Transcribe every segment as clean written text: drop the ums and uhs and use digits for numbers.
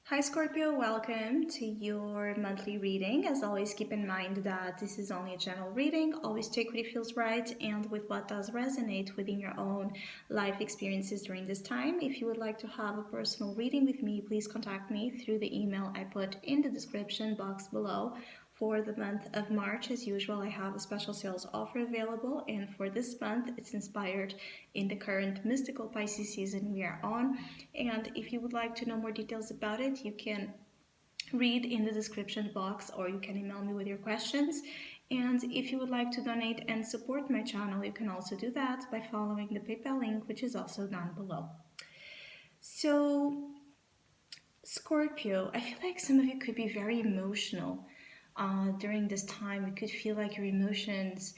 Hi Scorpio, welcome to your monthly reading. As always, keep in mind that this is only a general reading. Always take what feels right and with what does resonate within your own life experiences during this time. If you would like to have a personal reading with me, please contact me through the email I put in the description box below. For the month of March, as usual, I have a special sales offer available, and for this month, it's inspired in the current mystical Pisces season we are on. And if you would like to know more details about it, you can read in the description box or you can email me with your questions. And if you would like to donate and support my channel, you can also do that by following the PayPal link, which is also down below. So, Scorpio, I feel like some of you could be very emotional during this time. It could feel like your emotions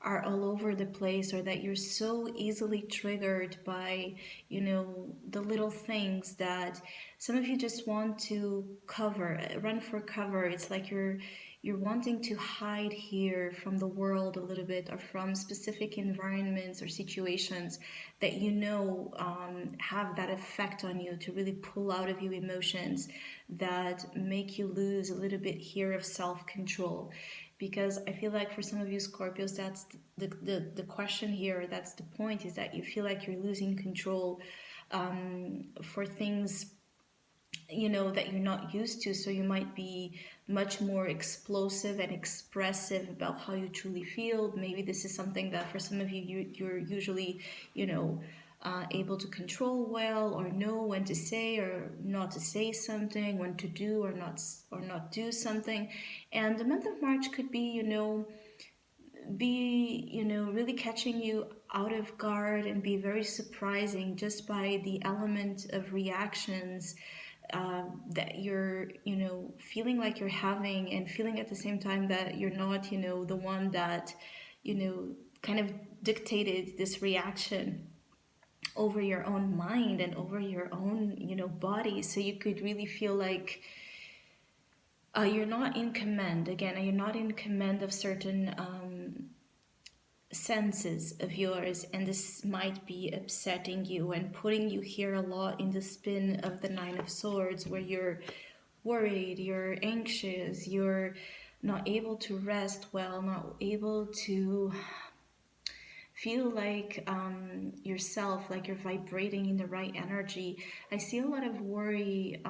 are all over the place, or that you're so easily triggered by the little things that some of you just want to run for cover. It's like you're wanting to hide here from the world a little bit, or from specific environments or situations that have that effect on you, to really pull out of you emotions that make you lose a little bit here of self-control. Because I feel like for some of you Scorpios, that's the question here, that's the point, is that you feel like you're losing control for things that you're not used to. So you might be much more explosive and expressive about how you truly feel. Maybe this is something that for some of you're usually able to control well, or know when to say or not to say something, when to do or not do something. And the month of March could be really catching you out of guard, and be very surprising just by the element of reactions that you're feeling like you're having, and feeling at the same time that you're not the one that kind of dictated this reaction over your own mind and over your own body. So you could really feel like you're not in command. Again, you're not in command of certain senses of yours, and this might be upsetting you and putting you here a lot in the spin of the Nine of Swords, where you're worried, you're anxious, you're not able to rest well, not able to feel like yourself, like you're vibrating in the right energy. I see a lot of worry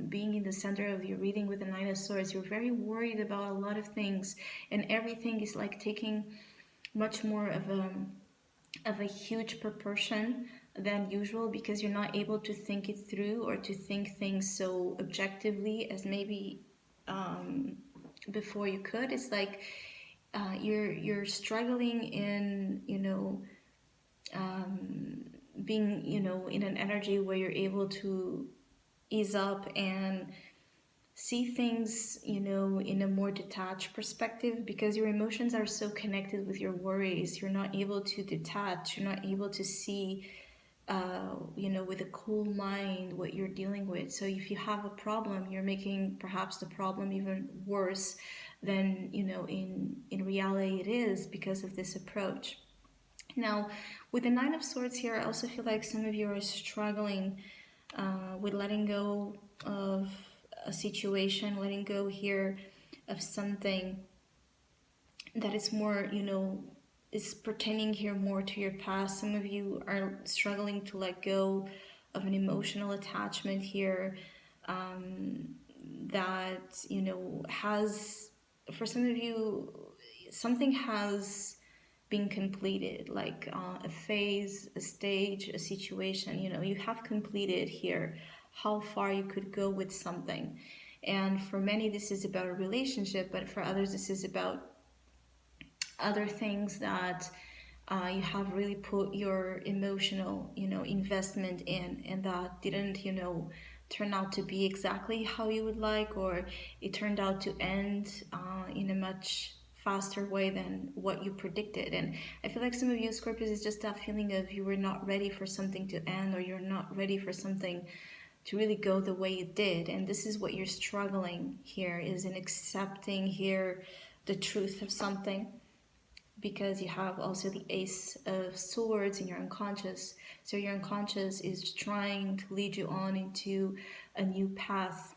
being in the center of your reading with the Nine of Swords. You're very worried about a lot of things, and everything is like taking much more of a huge proportion than usual, because you're not able to think it through, or to think things so objectively as maybe before you could. It's like you're struggling in being in an energy where you're able to ease up and see things in a more detached perspective, because your emotions are so connected with your worries. You're not able to detach, you're not able to see with a cool mind what you're dealing with. So if you have a problem, you're making perhaps the problem even worse than in reality it is, because of this approach. Now, with the Nine of Swords here, I also feel like some of you are struggling with letting go of a situation, letting go here of something that is more, is pertaining here more to your past. Some of you are struggling to let go of an emotional attachment here that, has, for some of you, something has been completed, like a phase, a stage, a situation. You have completed here how far you could go with something. And for many, this is about a relationship, but for others, this is about other things that you have really put your emotional, investment in, and that didn't, turn out to be exactly how you would like, or it turned out to end in a much faster way than what you predicted. And I feel like some of you Scorpios, is just that feeling of you were not ready for something to end, or you're not ready for something to really go the way it did. And this is what you're struggling here, is in accepting here the truth of something. because you have also the Ace of Swords in your unconscious. So your unconscious is trying to lead you on into a new path.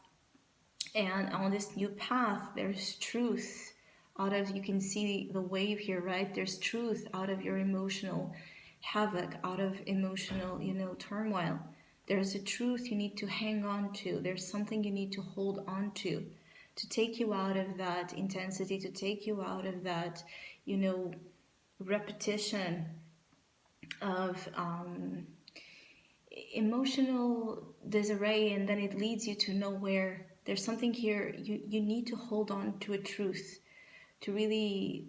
And on this new path, there's truth out of, you can see the wave here, right? There's truth out of your emotional havoc, out of emotional, turmoil. There's a truth you need to hang on to. There's something you need to hold on to take you out of that intensity, to take you out of that, repetition of emotional disarray, and then it leads you to nowhere. There's something here, you need to hold on to a truth to really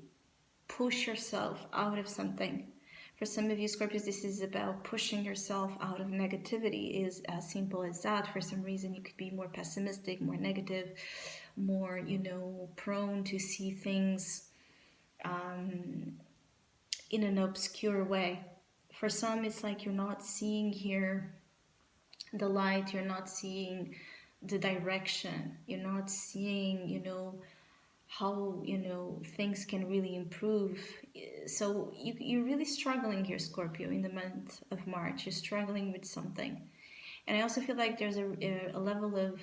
push yourself out of something. For some of you Scorpios, this is about pushing yourself out of negativity. It is as simple as that. For some reason you could be more pessimistic, more negative, more prone to see things in an obscure way. For some it's like you're not seeing here the light, you're not seeing the direction, you're not seeing how things can really improve. So you're really struggling here, Scorpio, in the month of March. You're struggling with something, and I also feel like there's a level of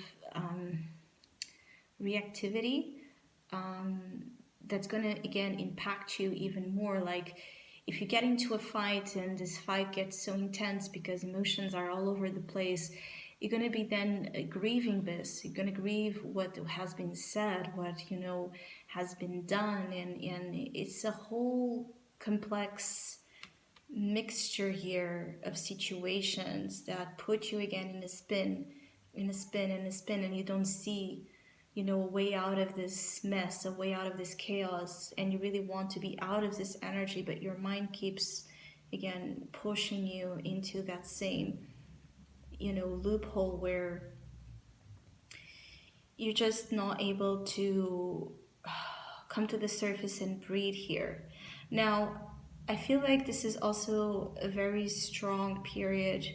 reactivity that's gonna again impact you even more. Like if you get into a fight and this fight gets so intense because emotions are all over the place, you're going to be then grieving this. You're going to grieve what has been said, what has been done, and it's a whole complex mixture here of situations that put you again in a spin, and you don't see a way out of this mess, a way out of this chaos, and you really want to be out of this energy, but your mind keeps again pushing you into that same loophole where you're just not able to come to the surface and breathe here. Now, I feel like this is also a very strong period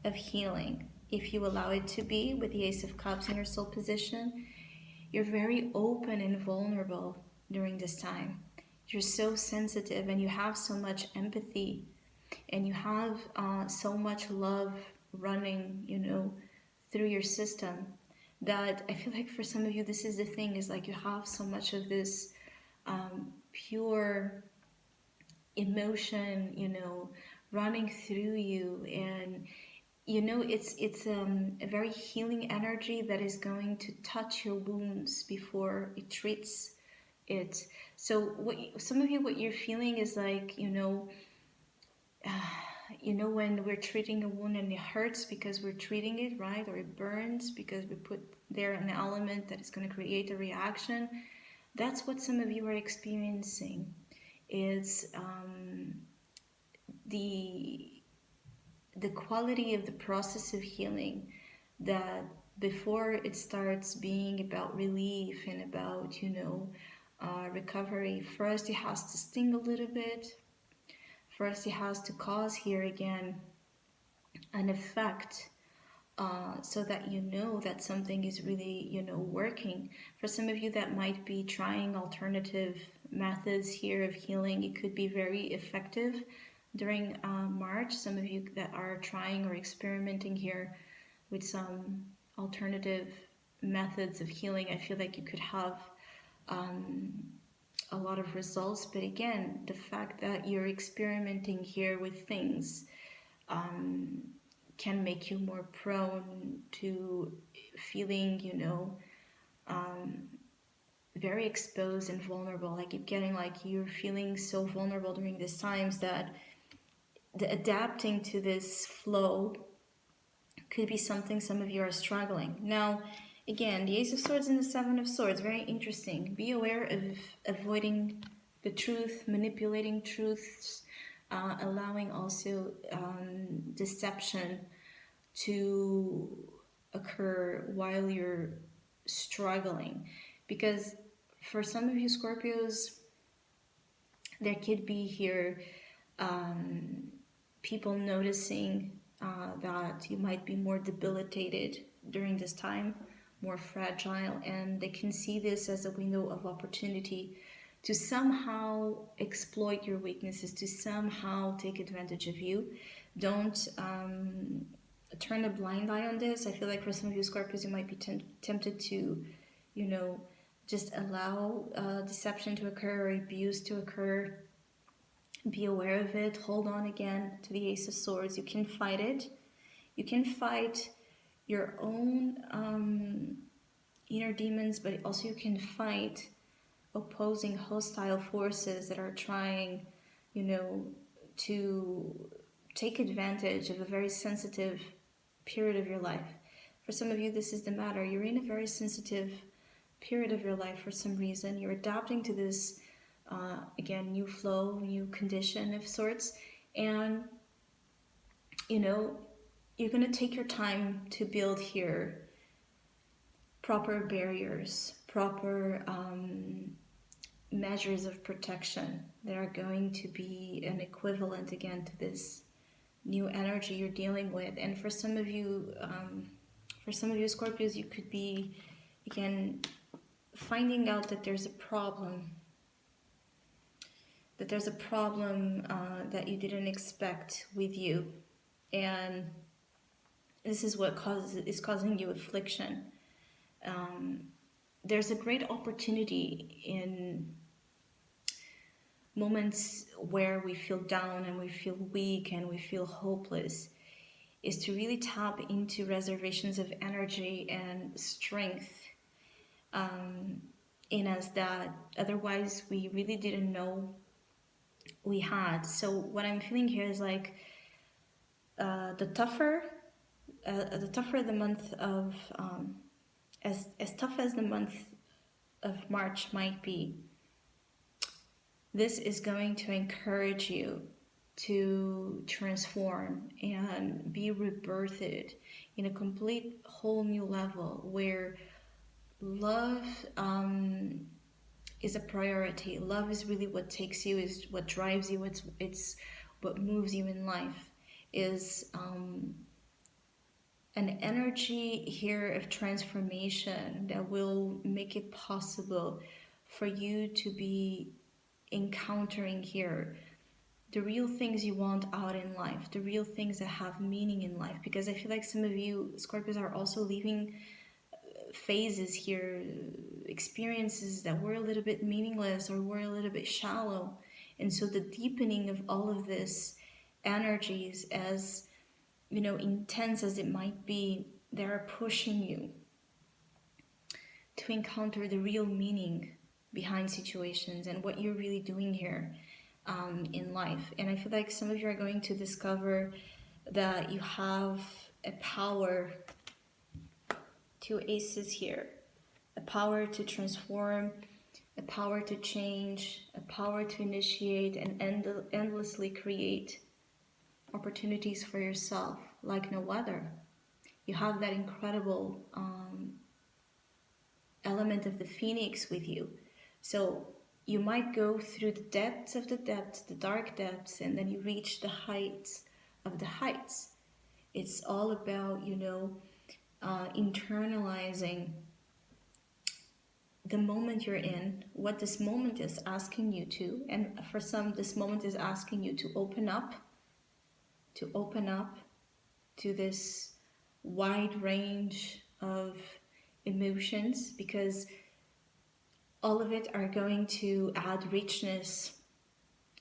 of healing, if you allow it to be, with the Ace of Cups in your soul position. You're very open and vulnerable during this time. You're so sensitive and you have so much empathy, and you have so much love running, through your system, that I feel like for some of you, this is the thing, is like you have so much of this pure emotion, running through you, and it's a very healing energy that is going to touch your wounds before it treats it. So some of you, what you're feeling is like, when we're treating a wound and it hurts because we're treating it, right? Or it burns because we put there an element that is going to create a reaction. That's what some of you are experiencing, is the quality of the process of healing, that before it starts being about relief and about recovery, first it has to sting a little bit. First it has to cause here again an effect, so that that something is really working. For some of you that might be trying alternative methods here of healing, it could be very effective during March. Some of you that are trying or experimenting here with some alternative methods of healing, I feel like you could have a lot of results. But again, the fact that you're experimenting here with things can make you more prone to feeling, very exposed and vulnerable. I keep getting like you're feeling so vulnerable during these times that the adapting to this flow could be something some of you are struggling. Now, again, the Ace of Swords and the Seven of Swords, very interesting. Be aware of avoiding the truth, manipulating truths, allowing also deception to occur while you're struggling. Because for some of you Scorpios, there could be here people noticing that you might be more debilitated during this time, more fragile, and they can see this as a window of opportunity to somehow exploit your weaknesses, to somehow take advantage of you. Don't turn a blind eye on this. I feel like for some of you Scorpios, you might be tempted to, you know, just allow deception to occur or abuse to occur. Be aware of it. Hold on again to the Ace of Swords. You can fight it. You can fight your own inner demons, but also you can fight opposing hostile forces that are trying, you know, to take advantage of a very sensitive period of your life. For some of you, this is the matter. You're in a very sensitive period of your life for some reason. You're adapting to this, again, new flow, new condition of sorts. And, you know, you're going to take your time to build here proper barriers, proper measures of protection that are going to be an equivalent again to this new energy you're dealing with. And for some of you Scorpios, you could be again finding out that there's a problem, that you didn't expect with you, and this is what is causing you affliction. There's a great opportunity in moments where we feel down and we feel weak and we feel hopeless, is to really tap into reservations of energy and strength in us that otherwise we really didn't know we had. So what I'm feeling here is like the tougher the month of as tough as the month of March might be, this is going to encourage you to transform and be rebirthed in a complete whole new level where love is a priority. Love is really what takes you, is what drives you, it's what moves you in life, is an energy here of transformation that will make it possible for you to be encountering here the real things you want out in life, the real things that have meaning in life. Because I feel like some of you Scorpios are also leaving phases here, experiences that were a little bit meaningless or were a little bit shallow. And so the deepening of all of this energies, as you know, intense as it might be, they are pushing you to encounter the real meaning behind situations and what you're really doing here in life. And I feel like some of you are going to discover that you have a power, two aces here, a power to transform, a power to change, a power to initiate and endlessly create opportunities for yourself like no other. You have that incredible element of the phoenix with you. So you might go through the depths of the depths, the dark depths, and then you reach the heights of the heights. It's all about, you know, internalizing the moment you're in, what this moment is asking you to. And for some, this moment is asking you to open up to this wide range of emotions, because all of it are going to add richness,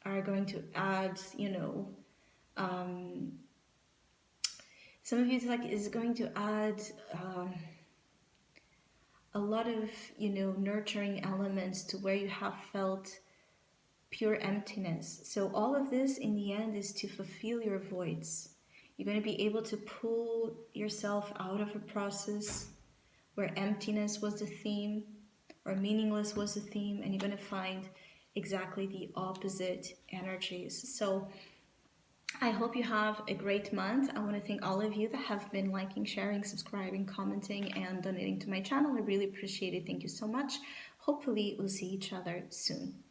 are going to add, you know, some of you is going to add a lot of, you know, nurturing elements to where you have felt pure emptiness. So all of this in the end is to fulfill your voids. You're going to be able to pull yourself out of a process where emptiness was the theme or meaningless was the theme, and you're going to find exactly the opposite energies. So I hope you have a great month. I want to thank all of you that have been liking, sharing, subscribing, commenting, and donating to my channel. I really appreciate it. Thank you so much. Hopefully we'll see each other soon.